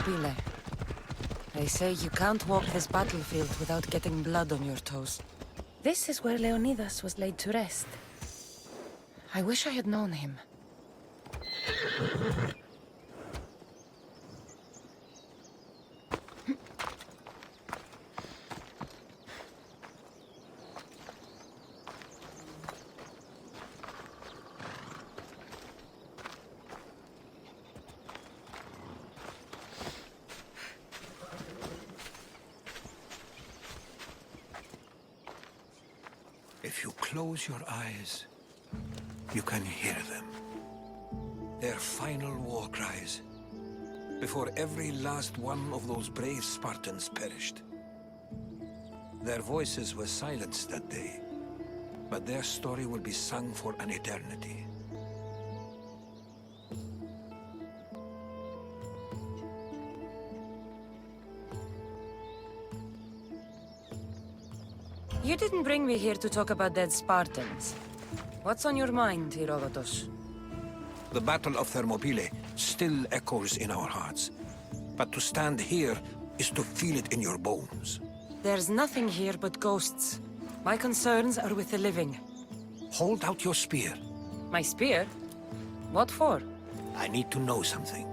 Thermopylae. They say you can't walk this battlefield without getting blood on your toes. This is where Leonidas was laid to rest. I wish I had known him. If you close your eyes, you can hear them. Their final war cries, before every last one of those brave Spartans perished. Their voices were silenced that day, but their story will be sung for an eternity. You didn't bring me here to talk about dead Spartans. What's on your mind, Herodotus? The Battle of Thermopylae still echoes in our hearts. But to stand here is to feel it in your bones. There's nothing here but ghosts. My concerns are with the living. Hold out your spear. My spear? What for? I need to know something.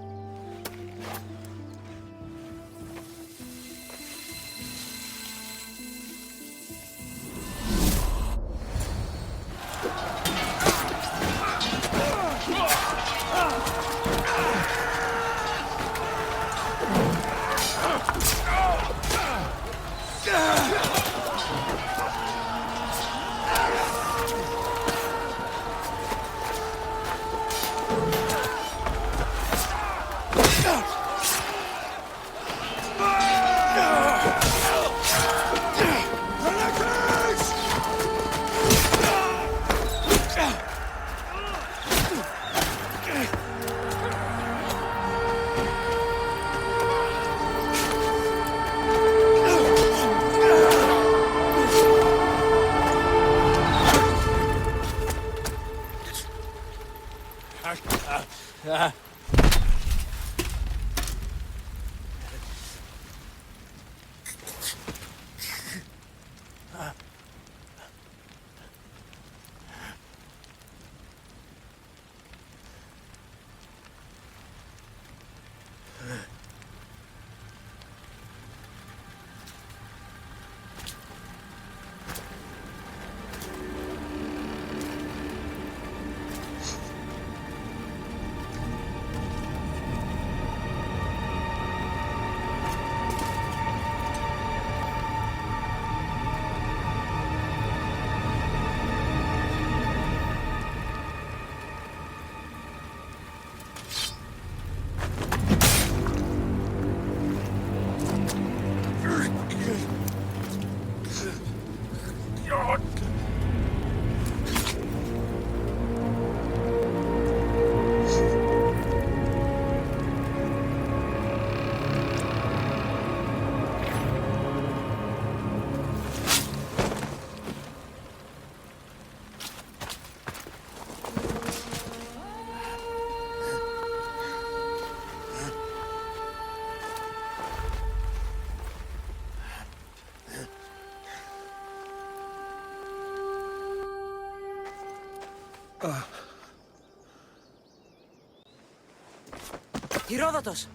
Herodotus!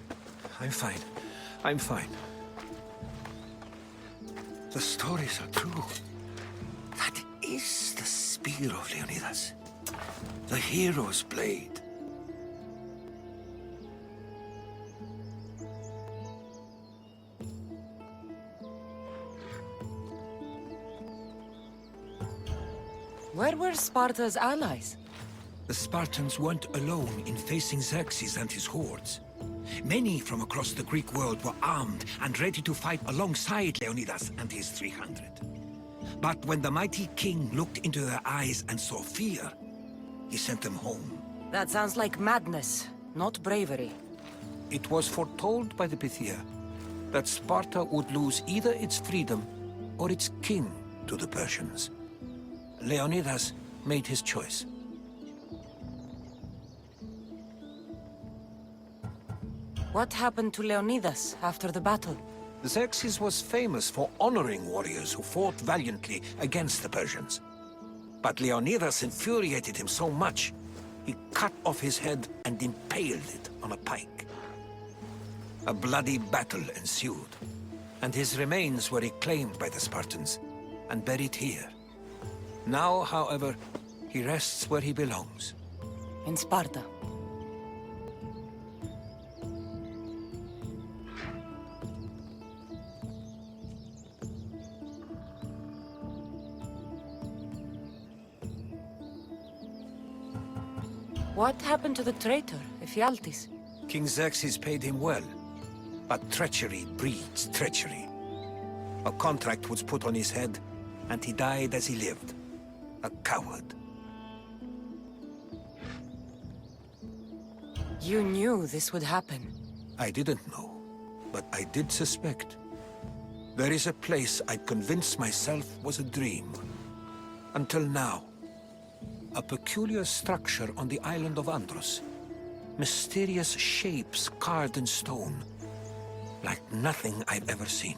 I'm fine. I'm fine. The stories are true. That is the spear of Leonidas. The hero's blade. Where were Sparta's allies? The Spartans weren't alone in facing Xerxes and his hordes. Many from across the Greek world were armed and ready to fight alongside Leonidas and his 300. But when the mighty king looked into their eyes and saw fear, he sent them home. That sounds like madness, not bravery. It was foretold by the Pythia that Sparta would lose either its freedom or its king to the Persians. Leonidas made his choice. What happened to Leonidas after the battle? Xerxes was famous for honoring warriors who fought valiantly against the Persians. But Leonidas infuriated him so much, he cut off his head and impaled it on a pike. A bloody battle ensued, and his remains were reclaimed by the Spartans and buried here. Now, however, he rests where he belongs. In Sparta. What happened to the traitor, Ephialtes? King Xerxes paid him well, but treachery breeds treachery. A contract was put on his head, and he died as he lived. A coward. You knew this would happen. I didn't know, but I did suspect. There is a place I'd convinced myself was a dream. Until now. A peculiar structure on the island of Andros. Mysterious shapes carved in stone. Like nothing I've ever seen.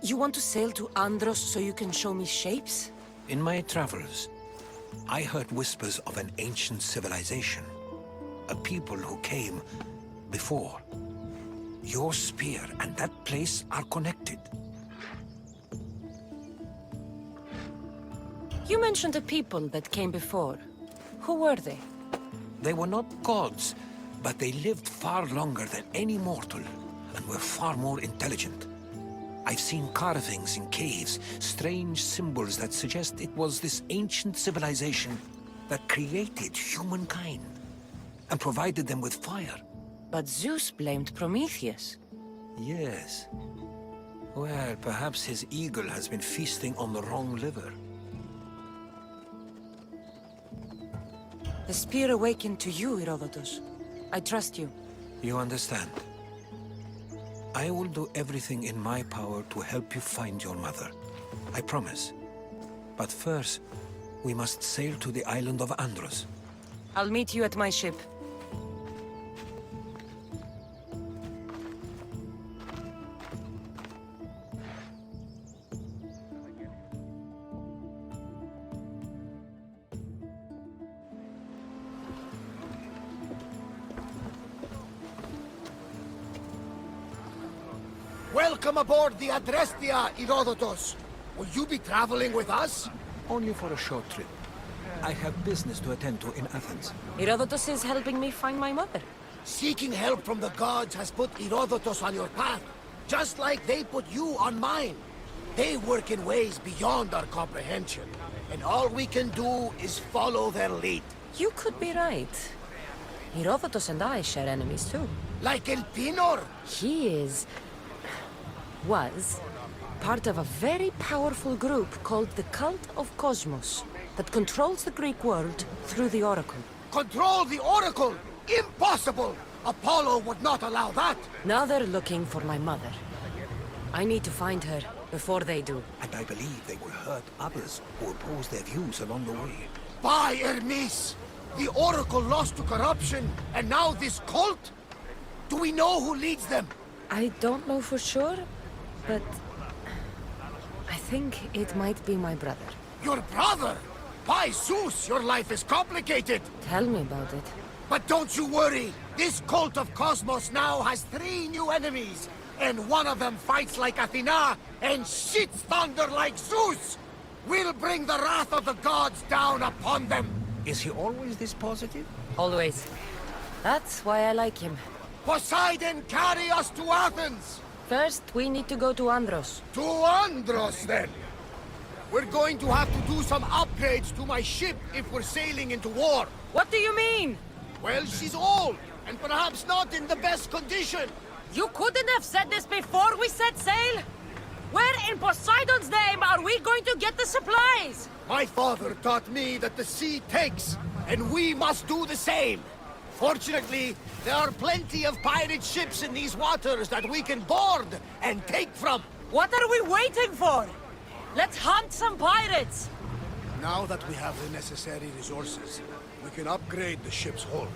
You want to sail to Andros so you can show me shapes? In my travels, I heard whispers of an ancient civilization. A people who came before. Your spear and that place are connected. You mentioned a people that came before. Who were they? They were not gods, but they lived far longer than any mortal, and were far more intelligent. I've seen carvings in caves, strange symbols that suggest it was this ancient civilization that created humankind, and provided them with fire. But Zeus blamed Prometheus. Yes. Well, perhaps his eagle has been feasting on the wrong liver. The spear awakened to you, Herodotus. I trust you. You understand. I will do everything in my power to help you find your mother. I promise. But first, we must sail to the island of Andros. I'll meet you at my ship. Welcome aboard the Adrestia, Herodotus. Will you be traveling with us? Only for a short trip. I have business to attend to in Athens. Herodotus is helping me find my mother. Seeking help from the gods has put Herodotus on your path, just like they put you on mine. They work in ways beyond our comprehension, and all we can do is follow their lead. You could be right. Herodotus and I share enemies too. Like El Pinor. He was part of a very powerful group called the Cult of Cosmos that controls the Greek world through the Oracle. Control the Oracle! Impossible! Apollo would not allow that! Now they're looking for my mother. I need to find her before they do. And I believe they will hurt others who oppose their views along the way. By Hermes! The Oracle lost to corruption, and now this cult? Do we know who leads them? I don't know for sure, but I think it might be my brother. Your brother? By Zeus, your life is complicated! Tell me about it. But don't you worry! This cult of Cosmos now has 3 new enemies, and one of them fights like Athena and shits thunder like Zeus! We'll bring the wrath of the gods down upon them! Is he always this positive? Always. That's why I like him. Poseidon, carry us to Athens! First, we need to go to Andros. To Andros, then! We're going to have to do some upgrades to my ship if we're sailing into war. What do you mean? Well, she's old, and perhaps not in the best condition. You couldn't have said this before we set sail? Where in Poseidon's name are we going to get the supplies? My father taught me that the sea takes, and we must do the same. Fortunately, there are plenty of pirate ships in these waters that we can board and take from. What are we waiting for? Let's hunt some pirates! Now that we have the necessary resources, we can upgrade the ship's hull.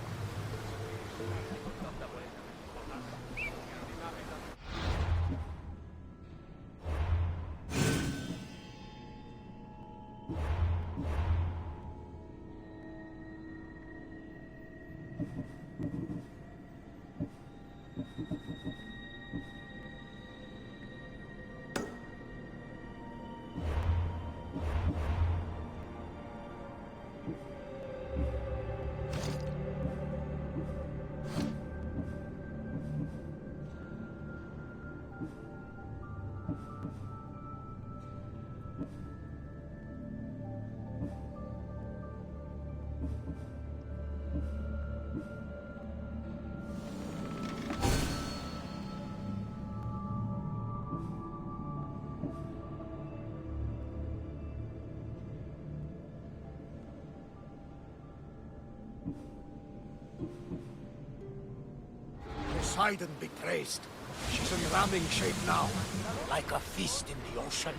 Poseidon be praised. She's in ramming shape now, like a feast in the ocean.